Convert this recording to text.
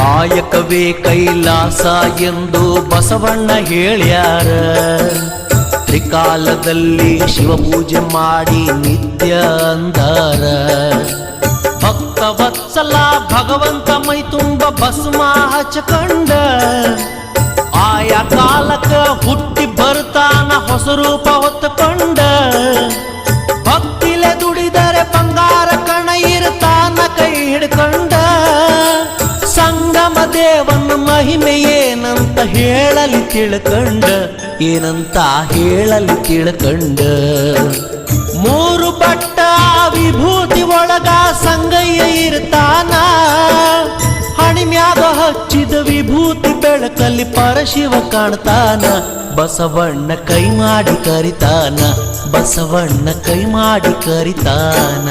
ಕಾಯಕವೇ ಕೈಲಾಸ ಎಂದು ಬಸವಣ್ಣ ಹೇಳ್ಯಾರ. ತ್ರಿಕಾಲದಲ್ಲಿ ಶಿವಪೂಜೆ ಮಾಡಿ ನಿತ್ಯ ಅಂದಾರ. ಭಕ್ತವತ್ಸಲ ಭಗವಂತ ಮೈ ತುಂಬ ಭಸ್ಮ ಹಚ್ಚಕೊಂಡ, ಆಯಾ ಕಾಲಕ್ಕ ಹುಟ್ಟಿ ಬರ್ತಾನ ಹೊಸ ರೂಪ ಹೊತ್ತುಕೊಂಡ. ಭಕ್ತಿಲೆ ದುಡಿದರೆ ಬಂಗಾರ ಕಣ ಇರ್ತಾನ ಕೈ ಹಿಡ್ಕೊಂಡ. ಸಂಗಮ ದೇವನ ಮಹಿಮೆ ಏನಂತ ಹೇಳಲಿ ತಿಳ್ಕಂಡ, ಏನಂತ ಹೇಳಲಿ ತಿಳ್ಕಂಡ. ಮೂರು ಬಟ್ಟ ವಿಭೂತಿ ಒಳಗ ಸಂಗಯ್ಯ ಇರ್ತಾನ. ಹಣಿಮ್ಯಾಗ ಹಚ್ಚಿದ ವಿಭೂತಿ ಬೆಳಕಲ್ಲಿ ಪರಶಿವ ಕಾಣ್ತಾನ. ಬಸವಣ್ಣ ಕೈ ಮಾಡಿ ಕರಿತಾನ, ಬಸವಣ್ಣ ಕೈ ಮಾಡಿ ಕರಿತಾನ.